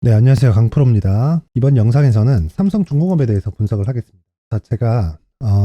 네, 안녕하세요. 강프로입니다. 이번 영상에서는 삼성중공업에 대해서 분석을 하겠습니다. 자, 제가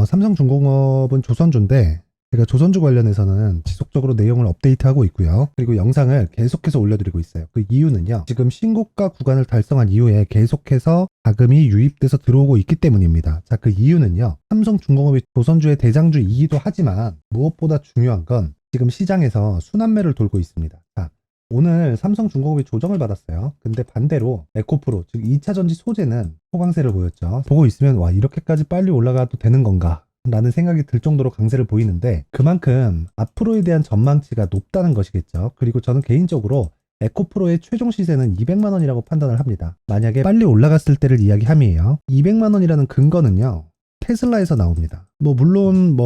삼성중공업은 조선주인데 제가 조선주 관련해서는 지속적으로 내용을 업데이트하고 있고요. 그리고 영상을 계속해서 올려드리고 있어요. 그 이유는요. 지금 신고가 구간을 달성한 이후에 계속해서 자금이 유입돼서 들어오고 있기 때문입니다. 자, 그 이유는요. 삼성중공업이 조선주의 대장주이기도 하지만 무엇보다 중요한 건 지금 시장에서 순환매를 돌고 있습니다. 자, 오늘 삼성중공업이 조정을 받았어요. 근데 반대로 에코프로, 즉 2차전지 소재는 소강세를 보였죠. 보고 있으면 와, 이렇게까지 빨리 올라가도 되는 건가? 라는 생각이 들 정도로 강세를 보이는데 그만큼 앞으로에 대한 전망치가 높다는 것이겠죠. 그리고 저는 개인적으로 에코프로의 최종 시세는 200만 원이라고 판단을 합니다. 만약에 빨리 올라갔을 때를 이야기함이에요. 200만 원이라는 근거는요. 테슬라에서 나옵니다. 물론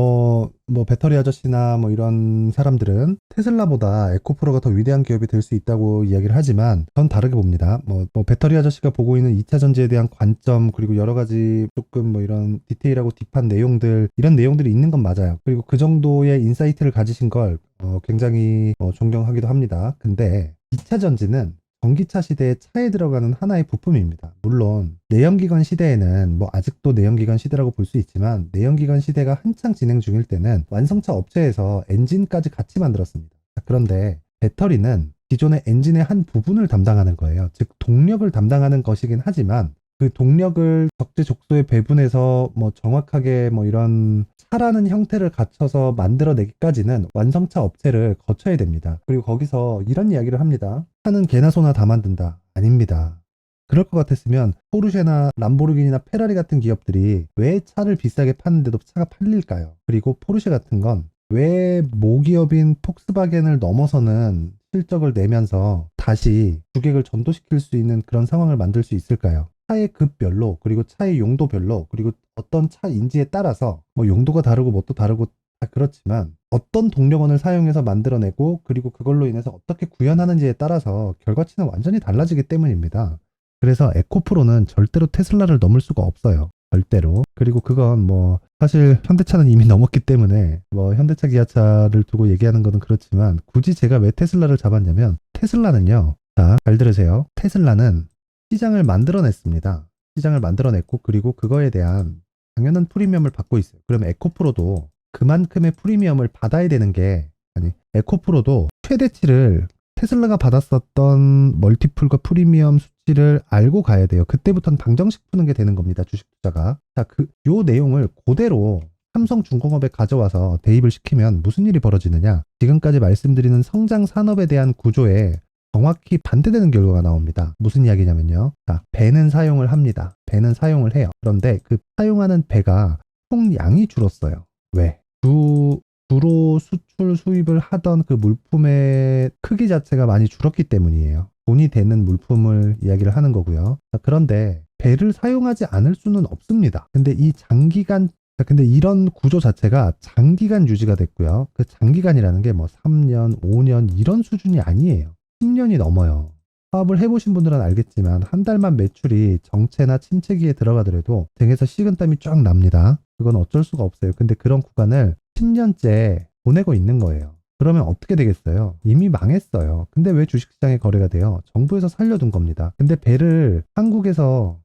배터리 아저씨나 이런 사람들은 테슬라보다 에코프로가 더 위대한 기업이 될 수 있다고 이야기를 하지만 전 다르게 봅니다. 배터리 아저씨가 보고 있는 2차 전지에 대한 관점, 그리고 여러 가지 조금 이런 디테일하고 딥한 내용들, 이런 내용들이 있는 건 맞아요. 그리고 그 정도의 인사이트를 가지신 걸 굉장히 존경하기도 합니다. 근데 2차 전지는 전기차 시대에 차에 들어가는 하나의 부품입니다. 물론 내연기관 시대에는 아직도 내연기관 시대라고 볼 수 있지만 내연기관 시대가 한창 진행 중일 때는 완성차 업체에서 엔진까지 같이 만들었습니다. 그런데 배터리는 기존의 엔진의 한 부분을 담당하는 거예요. 즉 동력을 담당하는 것이긴 하지만 그 동력을 적재적소에 배분해서 정확하게 이런 차라는 형태를 갖춰서 만들어내기까지는 완성차 업체를 거쳐야 됩니다. 그리고 거기서 이런 이야기를 합니다. 차는 개나 소나 다 만든다. 아닙니다. 그럴 것 같았으면 포르쉐나 람보르기니나 페라리 같은 기업들이 왜 차를 비싸게 파는데도 차가 팔릴까요? 그리고 포르쉐 같은 건 왜 모기업인 폭스바겐을 넘어서는 실적을 내면서 다시 주객을 전도시킬 수 있는 그런 상황을 만들 수 있을까요? 차의 급별로, 그리고 차의 용도별로, 그리고 어떤 차인지에 따라서 용도가 다르고 뭣도 다르고 다 그렇지만 어떤 동력원을 사용해서 만들어내고 그리고 그걸로 인해서 어떻게 구현하는지에 따라서 결과치는 완전히 달라지기 때문입니다. 그래서 에코프로는 절대로 테슬라를 넘을 수가 없어요. 절대로. 그리고 그건 사실 현대차는 이미 넘었기 때문에 현대차 기아차를 두고 얘기하는 거는 그렇지만 굳이 제가 왜 테슬라를 잡았냐면 테슬라는요. 자, 잘 들으세요. 테슬라는 시장을 만들어냈습니다. 시장을 만들어냈고 그리고 그거에 대한 당연한 프리미엄을 받고 있어요. 그럼 에코프로도 그만큼의 프리미엄을 받아야 되는 게 아니 에코프로도 최대치를 테슬라가 받았었던 멀티플과 프리미엄 수치를 알고 가야 돼요. 그때부터는 방정식 푸는 게 되는 겁니다. 주식 투자가. 자, 요 내용을 그대로 삼성중공업에 가져와서 대입을 시키면 무슨 일이 벌어지느냐? 지금까지 말씀드리는 성장 산업에 대한 구조에 정확히 반대되는 결과가 나옵니다. 무슨 이야기냐면요. 자, 배는 사용을 합니다. 배는 사용을 해요. 그런데 그 사용하는 배가 총량이 줄었어요. 왜? 주로 수출 수입을 하던 그 물품의 크기 자체가 많이 줄었기 때문이에요. 돈이 되는 물품을 이야기를 하는 거고요. 자, 그런데 배를 사용하지 않을 수는 없습니다. 근데 이런 구조 자체가 장기간 유지가 됐고요. 그 장기간이라는 게 3년, 5년 이런 수준이 아니에요. 10년이 넘어요. 사업을 해보신 분들은 알겠지만 한 달만 매출이 정체나 침체기에 들어가더라도 등에서 식은땀이 쫙 납니다. 그건 어쩔 수가 없어요. 근데 그런 구간을 10년째 보내고 있는 거예요. 그러면 어떻게 되겠어요? 이미 망했어요. 근데 왜 주식시장에 거래가 돼요? 정부에서 살려둔 겁니다. 근데 한국에서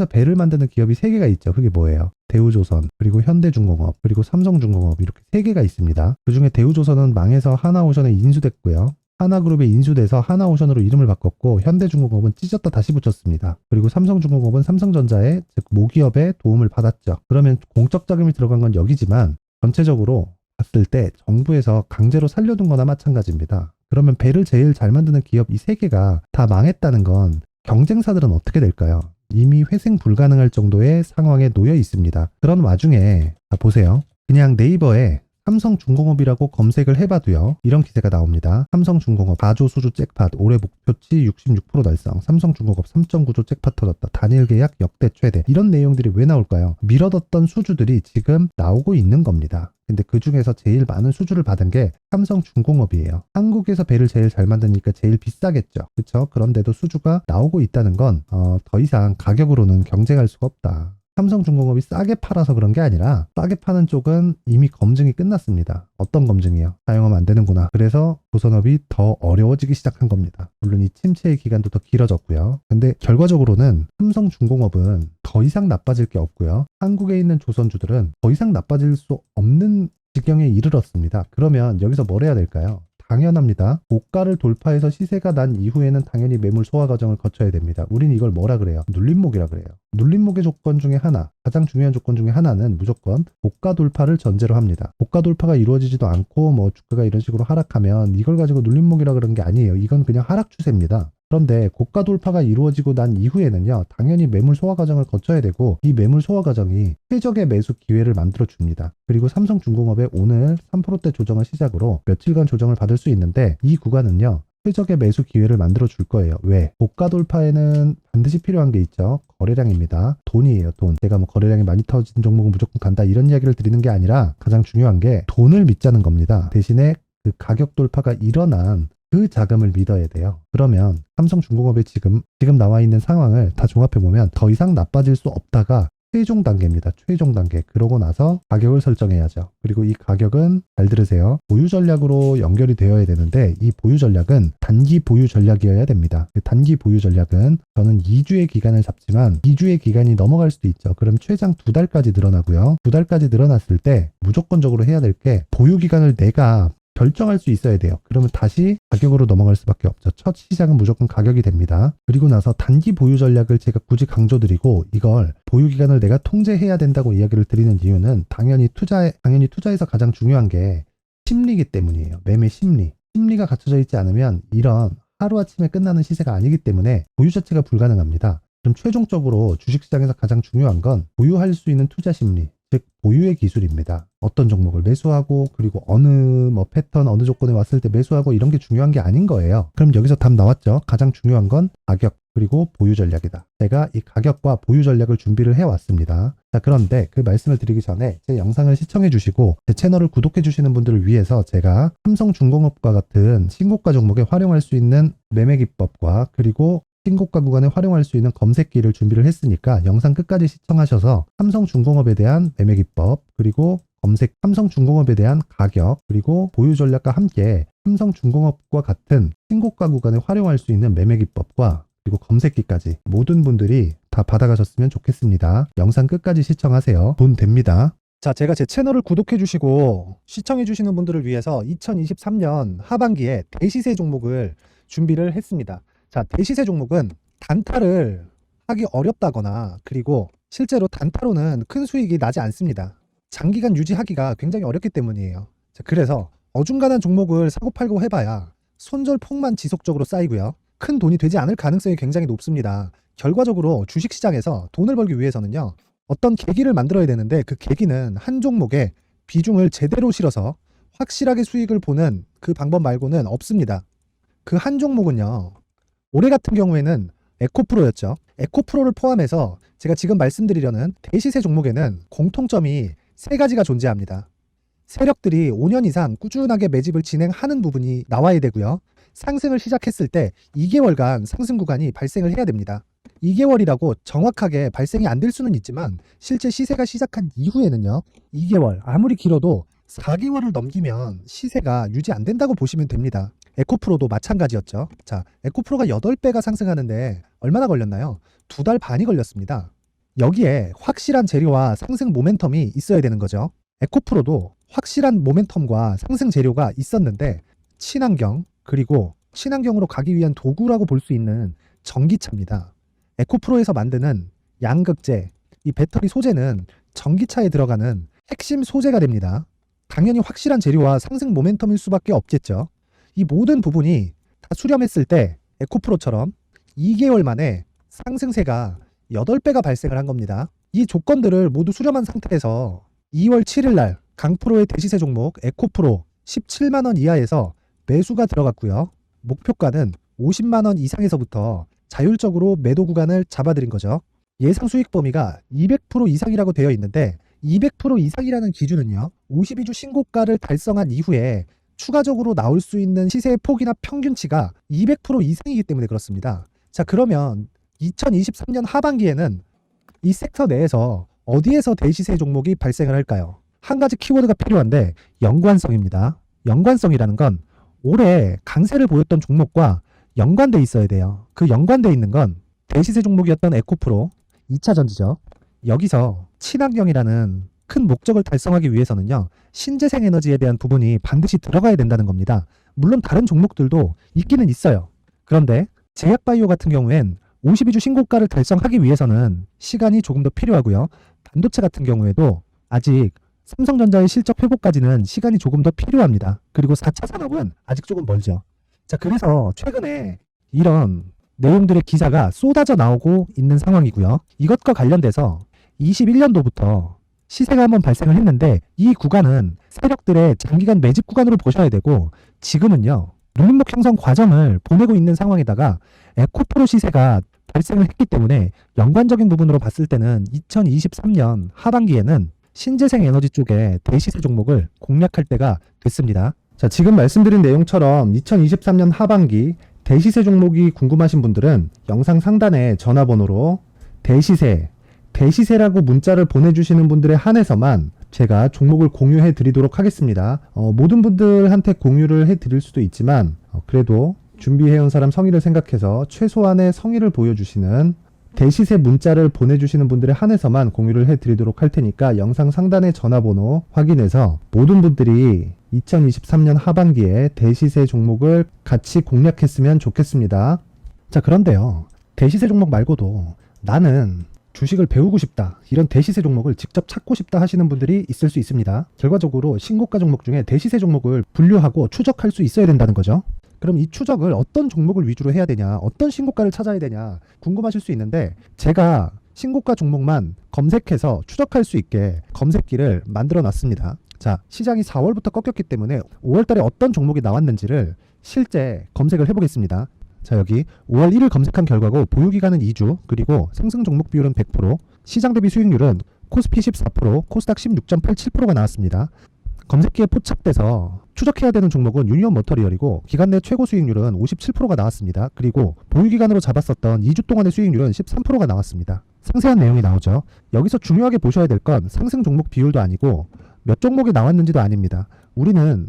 배를 만드는 기업이 3개가 있죠. 그게 뭐예요? 대우조선, 그리고 현대중공업, 그리고 삼성중공업 이렇게 3개가 있습니다. 그중에 대우조선은 망해서 하나오션에 인수됐고요. 하나그룹에 인수돼서 하나오션으로 이름을 바꿨고 현대중공업은 찢었다 다시 붙였습니다. 그리고 삼성중공업은 삼성전자의 즉 모기업의 도움을 받았죠. 그러면 공적 자금이 들어간 건 여기지만 전체적으로 봤을 때 정부에서 강제로 살려둔 거나 마찬가지입니다. 그러면 배를 제일 잘 만드는 기업 이 3개가 다 망했다는 건 경쟁사들은 어떻게 될까요? 이미 회생 불가능할 정도의 상황에 놓여 있습니다. 그런 와중에 보세요. 그냥 네이버에 삼성중공업이라고 검색을 해봐도요. 이런 기사가 나옵니다. 삼성중공업 4조 수주 잭팟 올해 목표치 66% 달성. 삼성중공업 3.9조 잭팟 터졌다. 단일 계약 역대 최대. 이런 내용들이 왜 나올까요? 미뤄뒀던 수주들이 지금 나오고 있는 겁니다. 근데 그 중에서 제일 많은 수주를 받은 게 삼성중공업이에요. 한국에서 배를 제일 잘 만드니까 제일 비싸겠죠. 그렇죠? 그런데도 수주가 나오고 있다는 건 더 이상 가격으로는 경쟁할 수가 없다. 삼성중공업이 싸게 팔아서 그런 게 아니라 싸게 파는 쪽은 이미 검증이 끝났습니다. 어떤 검증이요? 사용하면 안 되는구나. 그래서 조선업이 더 어려워지기 시작한 겁니다. 물론 이 침체의 기간도 더 길어졌고요. 근데 결과적으로는 삼성중공업은 더 이상 나빠질 게 없고요. 한국에 있는 조선주들은 더 이상 나빠질 수 없는 지경에 이르렀습니다. 그러면 여기서 뭘 해야 될까요? 당연합니다. 고가를 돌파해서 시세가 난 이후에는 당연히 매물 소화 과정을 거쳐야 됩니다. 우린 이걸 뭐라 그래요? 눌림목이라 그래요. 눌림목의 조건 중에 하나, 가장 중요한 조건 중에 하나는 무조건 고가 돌파를 전제로 합니다. 고가 돌파가 이루어지지도 않고 뭐 주가가 이런 식으로 하락하면 이걸 가지고 눌림목이라 그런 게 아니에요. 이건 그냥 하락 추세입니다. 그런데 고가 돌파가 이루어지고 난 이후에는요, 당연히 매물 소화 과정을 거쳐야 되고 이 매물 소화 과정이 최적의 매수 기회를 만들어 줍니다. 그리고 삼성중공업의 오늘 3%대 조정을 시작으로 며칠간 조정을 받을 수 있는데 이 구간은요, 최적의 매수 기회를 만들어 줄 거예요. 왜? 고가 돌파에는 반드시 필요한 게 있죠. 거래량입니다. 돈이에요, 돈. 제가 뭐 거래량이 많이 터진 종목은 무조건 간다 이런 이야기를 드리는 게 아니라 가장 중요한 게 돈을 믿자는 겁니다. 대신에 그 가격 돌파가 일어난 그 자금을 믿어야 돼요. 그러면 삼성중공업의 지금 나와 있는 상황을 다 종합해보면 더 이상 나빠질 수 없다가 최종 단계입니다. 최종 단계. 그러고 나서 가격을 설정해야죠. 그리고 이 가격은 잘 들으세요. 보유 전략으로 연결이 되어야 되는데 이 보유 전략은 단기 보유 전략이어야 됩니다. 단기 보유 전략은 저는 2주의 기간을 잡지만 2주의 기간이 넘어갈 수도 있죠. 그럼 최장 2달까지 늘어나고요. 2달까지 늘어났을 때 무조건적으로 해야 될 게 보유 기간을 내가 결정할 수 있어야 돼요. 그러면 다시 가격으로 넘어갈 수밖에 없죠. 첫 시작은 무조건 가격이 됩니다. 그리고 나서 단기 보유 전략을 제가 굳이 강조드리고 이걸 보유 기간을 내가 통제해야 된다고 이야기를 드리는 이유는 당연히 투자에서 가장 중요한 게 심리이기 때문이에요. 매매 심리. 심리가 갖춰져 있지 않으면 이런 하루아침에 끝나는 시세가 아니기 때문에 보유 자체가 불가능합니다. 그럼 최종적으로 주식시장에서 가장 중요한 건 보유할 수 있는 투자 심리. 즉 보유의 기술입니다. 어떤 종목을 매수하고 그리고 어느 뭐 패턴 어느 조건에 왔을 때 매수하고 이런 게 중요한 게 아닌 거예요. 그럼 여기서 답 나왔죠. 가장 중요한 건 가격 그리고 보유 전략이다. 제가 이 가격과 보유 전략을 준비를 해왔습니다. 자, 그런데 그 말씀을 드리기 전에 제 영상을 시청해 주시고 제 채널을 구독해 주시는 분들을 위해서 제가 삼성중공업과 같은 신고가 종목에 활용할 수 있는 매매 기법과 그리고 신고가 구간에 활용할 수 있는 검색기를 준비를 했으니까 영상 끝까지 시청하셔서 삼성중공업에 대한 매매 기법 그리고 삼성중공업에 대한 가격 그리고 보유 전략과 함께 삼성중공업과 같은 신고가 구간에 활용할 수 있는 매매 기법과 그리고 검색기까지 모든 분들이 다 받아가셨으면 좋겠습니다. 영상 끝까지 시청하세요. 돈 됩니다. 자, 제가 제 채널을 구독해 주시고 시청해 주시는 분들을 위해서 2023년 하반기에 대시세 종목을 준비를 했습니다. 자, 대시세 종목은 단타를 하기 어렵다거나 그리고 실제로 단타로는 큰 수익이 나지 않습니다. 장기간 유지하기가 굉장히 어렵기 때문이에요. 자, 그래서 어중간한 종목을 사고 팔고 해봐야 손절폭만 지속적으로 쌓이고요. 큰 돈이 되지 않을 가능성이 굉장히 높습니다. 결과적으로 주식시장에서 돈을 벌기 위해서는요. 어떤 계기를 만들어야 되는데 그 계기는 한 종목에 비중을 제대로 실어서 확실하게 수익을 보는 그 방법 말고는 없습니다. 그 한 종목은요. 올해 같은 경우에는 에코프로였죠. 에코프로를 포함해서 제가 지금 말씀드리려는 대시세 종목에는 공통점이 3가지가 존재합니다. 세력들이 5년 이상 꾸준하게 매집을 진행하는 부분이 나와야 되고요. 상승을 시작했을 때 2개월간 상승 구간이 발생을 해야 됩니다. 2개월이라고 정확하게 발생이 안 될 수는 있지만 실제 시세가 시작한 이후에는요. 2개월, 아무리 길어도 4개월을 넘기면 시세가 유지 안 된다고 보시면 됩니다. 에코프로도 마찬가지였죠. 자, 에코프로가 8배가 상승하는데 얼마나 걸렸나요? 2달 반이 걸렸습니다. 여기에 확실한 재료와 상승 모멘텀이 있어야 되는 거죠. 에코프로도 확실한 모멘텀과 상승 재료가 있었는데 친환경 그리고 친환경으로 가기 위한 도구라고 볼 수 있는 전기차입니다. 에코프로에서 만드는 양극재, 이 배터리 소재는 전기차에 들어가는 핵심 소재가 됩니다. 당연히 확실한 재료와 상승 모멘텀일 수밖에 없겠죠. 이 모든 부분이 다 수렴했을 때 에코프로처럼 2개월 만에 상승세가 8배가 발생을 한 겁니다. 이 조건들을 모두 수렴한 상태에서 2월 7일 날 강프로의 대시세 종목 에코프로 17만원 이하에서 매수가 들어갔고요. 목표가는 50만원 이상에서부터 자율적으로 매도 구간을 잡아드린 거죠. 예상 수익 범위가 200% 이상이라고 되어 있는데 200% 이상이라는 기준은요. 52주 신고가를 달성한 이후에 추가적으로 나올 수 있는 시세의 폭이나 평균치가 200% 이상이기 때문에 그렇습니다. 자, 그러면 2023년 하반기에는 이 섹터 내에서 어디에서 대시세 종목이 발생을 할까요? 한 가지 키워드가 필요한데 연관성입니다. 연관성이라는 건 올해 강세를 보였던 종목과 연관돼 있어야 돼요. 그 연관돼 있는 건 대시세 종목이었던 에코프로 2차전지죠. 여기서 친환경이라는 큰 목적을 달성하기 위해서는요, 신재생 에너지에 대한 부분이 반드시 들어가야 된다는 겁니다. 물론 다른 종목들도 있기는 있어요. 그런데 제약바이오 같은 경우엔 52주 신고가를 달성하기 위해서는 시간이 조금 더 필요하고요. 반도체 같은 경우에도 아직 삼성전자의 실적 회복까지는 시간이 조금 더 필요합니다. 그리고 4차 산업은 아직 조금 멀죠. 자, 그래서 최근에 이런 내용들의 기사가 쏟아져 나오고 있는 상황이고요. 이것과 관련돼서 21년도부터 시세가 한번 발생을 했는데 이 구간은 세력들의 장기간 매집 구간으로 보셔야 되고 지금은요, 눌림목 형성 과정을 보내고 있는 상황에다가 에코프로 시세가 발생을 했기 때문에 연관적인 부분으로 봤을 때는 2023년 하반기에는 신재생 에너지 쪽에 대시세 종목을 공략할 때가 됐습니다. 자, 지금 말씀드린 내용처럼 2023년 하반기 대시세 종목이 궁금하신 분들은 영상 상단에 전화번호로 대시세라고 문자를 보내주시는 분들에 한해서만 제가 종목을 공유해 드리도록 하겠습니다. 모든 분들한테 공유를 해 드릴 수도 있지만 그래도 준비해온 사람 성의를 생각해서 최소한의 성의를 보여주시는 대시세 문자를 보내주시는 분들에 한해서만 공유를 해 드리도록 할 테니까 영상 상단의 전화번호 확인해서 모든 분들이 2023년 하반기에 대시세 종목을 같이 공략했으면 좋겠습니다. 자, 그런데요, 대시세 종목 말고도 나는 주식을 배우고 싶다, 이런 대시세 종목을 직접 찾고 싶다 하시는 분들이 있을 수 있습니다. 결과적으로 신고가 종목 중에 대시세 종목을 분류하고 추적할 수 있어야 된다는 거죠. 그럼 이 추적을 어떤 종목을 위주로 해야 되냐, 어떤 신고가를 찾아야 되냐 궁금하실 수 있는데 제가 신고가 종목만 검색해서 추적할 수 있게 검색기를 만들어 놨습니다. 자, 시장이 4월부터 꺾였기 때문에 5월달에 어떤 종목이 나왔는지를 실제 검색을 해보겠습니다. 자, 여기 5월 1일 검색한 결과고 보유기간은 2주, 그리고 상승 종목 비율은 100%, 시장 대비 수익률은 코스피 14%, 코스닥 16.87%가 나왔습니다. 검색기에 포착돼서 추적해야 되는 종목은 유니온 머터리얼이고 기간 내 최고 수익률은 57%가 나왔습니다. 그리고 보유기간으로 잡았었던 2주 동안의 수익률은 13%가 나왔습니다. 상세한 내용이 나오죠. 여기서 중요하게 보셔야 될 건 상승 종목 비율도 아니고 몇 종목이 나왔는지도 아닙니다. 우리는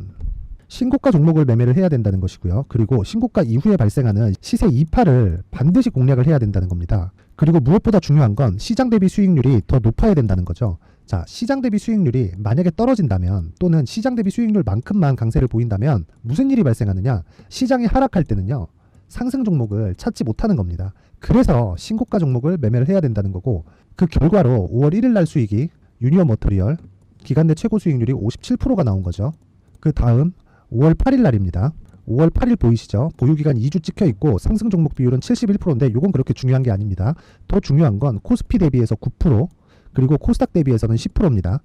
신고가 종목을 매매를 해야 된다는 것이고요. 그리고 신고가 이후에 발생하는 시세 이파를 반드시 공략을 해야 된다는 겁니다. 그리고 무엇보다 중요한 건 시장 대비 수익률이 더 높아야 된다는 거죠. 자, 시장 대비 수익률이 만약에 떨어진다면 또는 시장 대비 수익률만큼만 강세를 보인다면 무슨 일이 발생하느냐? 시장이 하락할 때는요, 상승 종목을 찾지 못하는 겁니다. 그래서 신고가 종목을 매매를 해야 된다는 거고, 그 결과로 5월 1일 날 수익이 유니온 머터리얼 기간 내 최고 수익률이 57%가 나온 거죠. 그 다음 5월 8일 날입니다. 5월 8일 보이시죠? 보유기간 2주 찍혀 있고 상승 종목 비율은 71%인데 이건 그렇게 중요한 게 아닙니다. 더 중요한 건 코스피 대비해서 9%, 그리고 코스닥 대비해서는 10%입니다.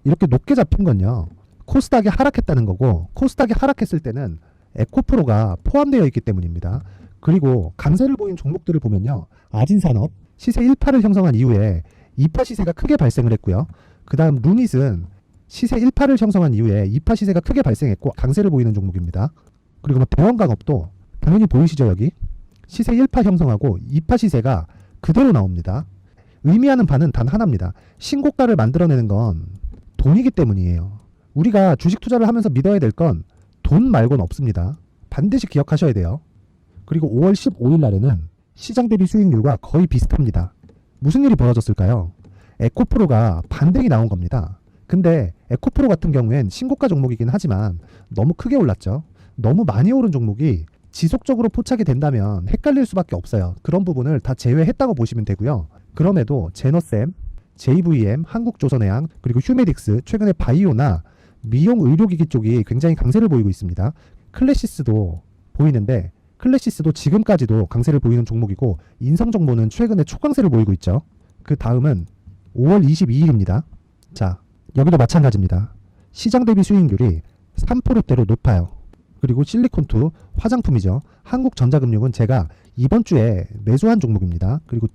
이렇게 높게 잡힌 건요, 코스닥이 하락했다는 거고, 코스닥이 하락했을 때는 에코프로가 포함되어 있기 때문입니다. 그리고 강세를 보인 종목들을 보면요, 아진산업 시세 1파를 형성한 이후에 2파 시세가 크게 발생을 했고요. 그 다음 루닛은 시세 1파를 형성한 이후에 2파 시세가 크게 발생했고 강세를 보이는 종목입니다. 그리고 대원강업도 당연히 보이시죠? 여기 시세 1파 형성하고 2파 시세가 그대로 나옵니다. 의미하는 바는 단 하나입니다. 신고가를 만들어내는 건 돈이기 때문이에요. 우리가 주식 투자를 하면서 믿어야 될 건 돈 말고는 없습니다. 반드시 기억하셔야 돼요. 그리고 5월 15일 날에는 시장 대비 수익률과 거의 비슷합니다. 무슨 일이 벌어졌을까요? 에코프로가 반등이 나온 겁니다. 근데 에코프로 같은 경우엔 신고가 종목이긴 하지만 너무 크게 올랐죠. 너무 많이 오른 종목이 지속적으로 포착이 된다면 헷갈릴 수밖에 없어요. 그런 부분을 다 제외했다고 보시면 되고요. 그럼에도 제너셈, JVM, 한국조선해양, 그리고 휴메딕스, 최근에 바이오나 미용 의료기기 쪽이 굉장히 강세를 보이고 있습니다. 클래시스도 보이는데 클래시스도 지금까지도 강세를 보이는 종목이고 인성정보는 최근에 초강세를 보이고 있죠. 그 다음은 5월 22일입니다. 자, 여기도 마찬가지입니다. 시장 대비 수익률이 3%대로 높아요. 그리고 실리콘2 화장품이죠. 한국전자금융은 제가 이번 주에 매수한 종목입니다. 그리고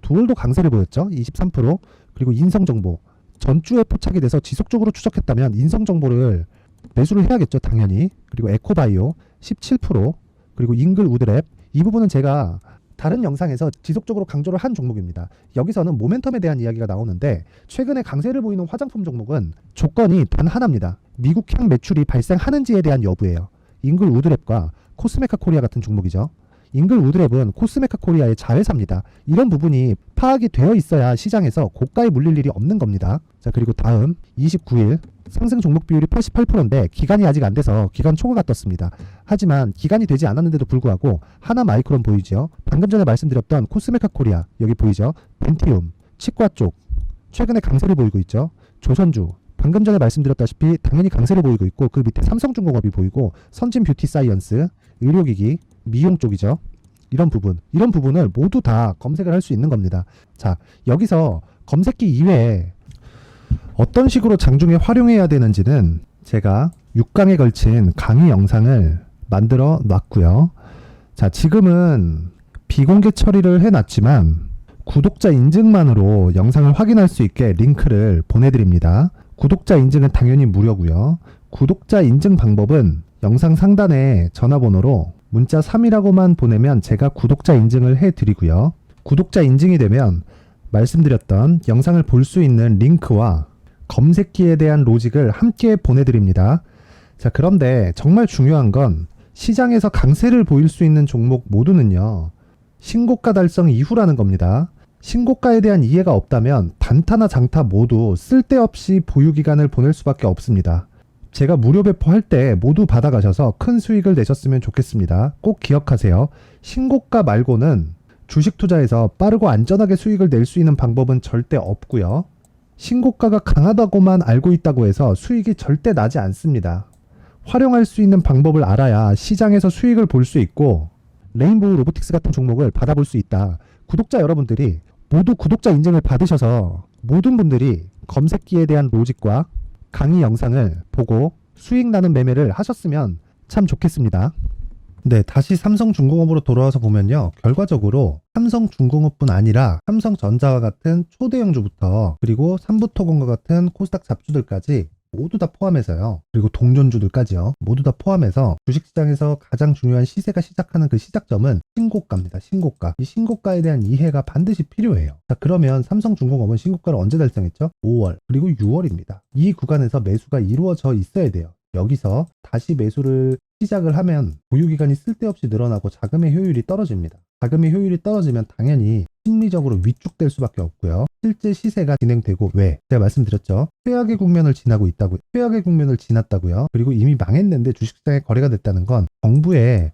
두올도 강세를 보였죠. 23%. 그리고 인성정보 전주에 포착이 돼서 지속적으로 추적했다면 인성정보를 매수를 해야겠죠. 당연히. 그리고 에코바이오 17%. 그리고 잉글 우드랩 이 부분은 제가 다른 영상에서 지속적으로 강조를 한 종목입니다. 여기서는 모멘텀에 대한 이야기가 나오는데 최근에 강세를 보이는 화장품 종목은 조건이 단 하나입니다. 미국향 매출이 발생하는지에 대한 여부예요. 잉글 우드랩과 코스메카 코리아 같은 종목이죠. 잉글 우드랩은 코스메카 코리아의 자회사입니다. 이런 부분이 파악이 되어 있어야 시장에서 고가에 물릴 일이 없는 겁니다. 자, 그리고 다음 29일 상승 종목 비율이 88%인데 기간이 아직 안 돼서 기간 초과가 떴습니다. 하지만 기간이 되지 않았는데도 불구하고 하나 마이크론 보이죠. 방금 전에 말씀드렸던 코스메카 코리아 여기 보이죠. 벤티움, 치과 쪽 최근에 강세를 보이고 있죠. 조선주 방금 전에 말씀드렸다시피 당연히 강세를 보이고 있고 그 밑에 삼성중공업이 보이고 선진 뷰티 사이언스, 의료기기, 미용 쪽이죠. 이런 부분을 모두 다 검색을 할 수 있는 겁니다. 자, 여기서 검색기 이외에 어떤 식으로 장중에 활용해야 되는지는 제가 6강에 걸친 강의 영상을 만들어 놨고요. 자, 지금은 비공개 처리를 해놨지만 구독자 인증만으로 영상을 확인할 수 있게 링크를 보내드립니다. 구독자 인증은 당연히 무료고요. 구독자 인증 방법은 영상 상단에 전화번호로 문자 3이라고만 보내면 제가 구독자 인증을 해드리고요. 구독자 인증이 되면 말씀드렸던 영상을 볼 수 있는 링크와 검색기에 대한 로직을 함께 보내드립니다. 자, 그런데 정말 중요한 건 시장에서 강세를 보일 수 있는 종목 모두는요. 신고가 달성 이후라는 겁니다. 신고가에 대한 이해가 없다면 단타나 장타 모두 쓸데없이 보유기간을 보낼 수밖에 없습니다. 제가 무료 배포할 때 모두 받아가셔서 큰 수익을 내셨으면 좋겠습니다. 꼭 기억하세요. 신고가 말고는 주식 투자에서 빠르고 안전하게 수익을 낼 수 있는 방법은 절대 없고요. 신고가가 강하다고만 알고 있다고 해서 수익이 절대 나지 않습니다. 활용할 수 있는 방법을 알아야 시장에서 수익을 볼 수 있고 레인보우 로보틱스 같은 종목을 받아볼 수 있다. 구독자 여러분들이 모두 구독자 인증을 받으셔서 모든 분들이 검색기에 대한 로직과 강의 영상을 보고 수익 나는 매매를 하셨으면 참 좋겠습니다. 네, 다시 삼성중공업으로 돌아와서 보면요. 결과적으로 삼성중공업뿐 아니라 삼성전자와 같은 초대형주부터 그리고 삼부토건과 같은 코스닥 잡주들까지 모두 다 포함해서요. 그리고 동전주들까지요. 모두 다 포함해서 주식시장에서 가장 중요한 시세가 시작하는 그 시작점은 신고가입니다. 신고가. 이 신고가에 대한 이해가 반드시 필요해요. 자, 그러면 삼성중공업은 신고가를 언제 달성했죠? 5월 그리고 6월입니다. 이 구간에서 매수가 이루어져 있어야 돼요. 여기서 다시 매수를 시작을 하면 보유기간이 쓸데없이 늘어나고 자금의 효율이 떨어집니다. 자금의 효율이 떨어지면 당연히 심리적으로 위축될 수밖에 없고요. 실제 시세가 진행되고 왜? 제가 말씀드렸죠. 최악의 국면을 지나고 있다고, 최악의 국면을 지났다고요. 그리고 이미 망했는데 주식시장에 거래가 됐다는 건 정부의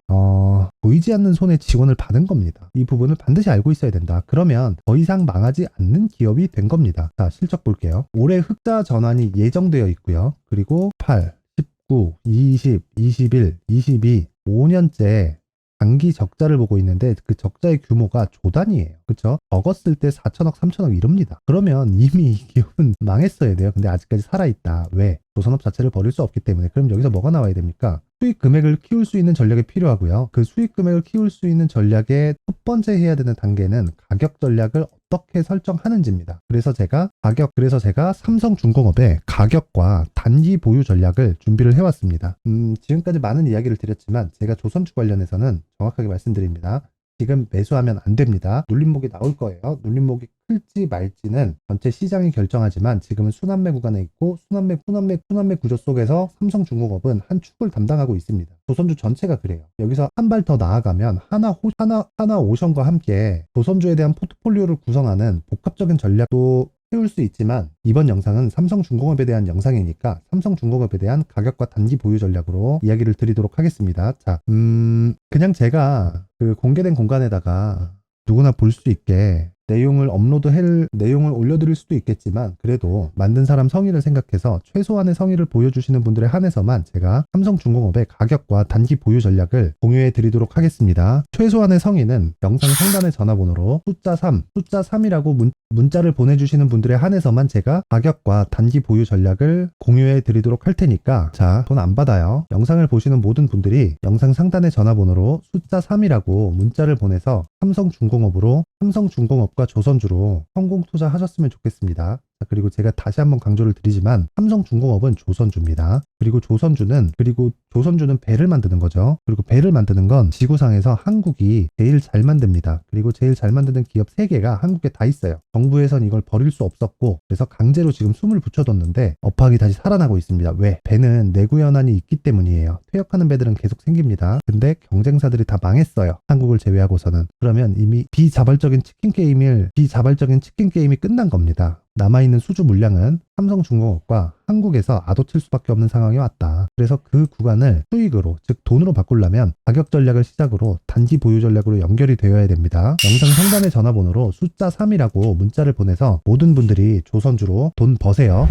보이지 않는 손에 지원을 받은 겁니다. 이 부분을 반드시 알고 있어야 된다. 그러면 더 이상 망하지 않는 기업이 된 겁니다. 자, 실적 볼게요. 올해 흑자 전환이 예정되어 있고요. 그리고 8, 19, 20, 21, 22, 5년째 단기 적자를 보고 있는데 그 적자의 규모가 조 단위예요. 그렇죠? 적었을 때 4천억, 3천억 이럽니다. 그러면 이미 이 기업은 망했어야 돼요. 근데 아직까지 살아있다. 왜? 조선업 자체를 버릴 수 없기 때문에. 그럼 여기서 뭐가 나와야 됩니까? 수익 금액을 키울 수 있는 전략이 필요하고요. 그 수익 금액을 키울 수 있는 전략의 첫 번째 해야 되는 단계는 가격 전략을 어떻게 설정하는지입니다. 그래서 제가 삼성중공업의 가격과 단기 보유 전략을 준비를 해왔습니다. 지금까지 많은 이야기를 드렸지만 제가 조선주 관련해서는 정확하게 말씀드립니다. 지금 매수하면 안 됩니다. 눌림목이 나올 거예요. 눌림목이 클지 말지는 전체 시장이 결정하지만 지금은 순환매 구간에 있고 순환매 구조 속에서 삼성중공업은 한 축을 담당하고 있습니다. 조선주 전체가 그래요. 여기서 한 발 더 나아가면 하나오션과 함께 조선주에 대한 포트폴리오를 구성하는 복합적인 전략도 세울 수 있지만 이번 영상은 삼성중공업에 대한 영상이니까 삼성중공업에 대한 가격과 단기 보유 전략으로 이야기를 드리도록 하겠습니다. 자, 그냥 제가 그 공개된 공간에다가 누구나 볼 수 있게 내용을 올려드릴 수도 있겠지만 그래도 만든 사람 성의를 생각해서 최소한의 성의를 보여주시는 분들에 한해서만 제가 삼성중공업의 가격과 단기 보유 전략을 공유해 드리도록 하겠습니다. 최소한의 성의는 영상 상단의 전화번호로 숫자 3이라고 문자를 보내주시는 분들에 한해서만 제가 가격과 단기 보유 전략을 공유해 드리도록 할 테니까 자, 돈 안 받아요. 영상을 보시는 모든 분들이 영상 상단의 전화번호로 숫자 3이라고 문자를 보내서 삼성중공업과 조선주로 성공 투자하셨으면 좋겠습니다. 그리고 제가 다시 한번 강조를 드리지만 삼성중공업은 조선주입니다. 그리고 조선주는 배를 만드는 거죠. 그리고 배를 만드는 건 지구상에서 한국이 제일 잘 만듭니다. 그리고 제일 잘 만드는 기업 3개가 한국에 다 있어요. 정부에선 이걸 버릴 수 없었고 그래서 강제로 지금 숨을 붙여뒀는데 업황이 다시 살아나고 있습니다. 왜? 배는 내구 연한이 있기 때문이에요. 퇴역하는 배들은 계속 생깁니다. 근데 경쟁사들이 다 망했어요. 한국을 제외하고서는. 그러면 이미 비자발적인 치킨 게임이 끝난 겁니다. 남아있는 수주 물량은 삼성중공업과 한국에서 아도칠 수밖에 없는 상황이 왔다. 그래서 그 구간을 수익으로, 즉 돈으로 바꾸려면 가격 전략을 시작으로 단기 보유 전략으로 연결이 되어야 됩니다. 영상 상단의 전화번호로 숫자 3이라고 문자를 보내서 모든 분들이 조선주로 돈 버세요.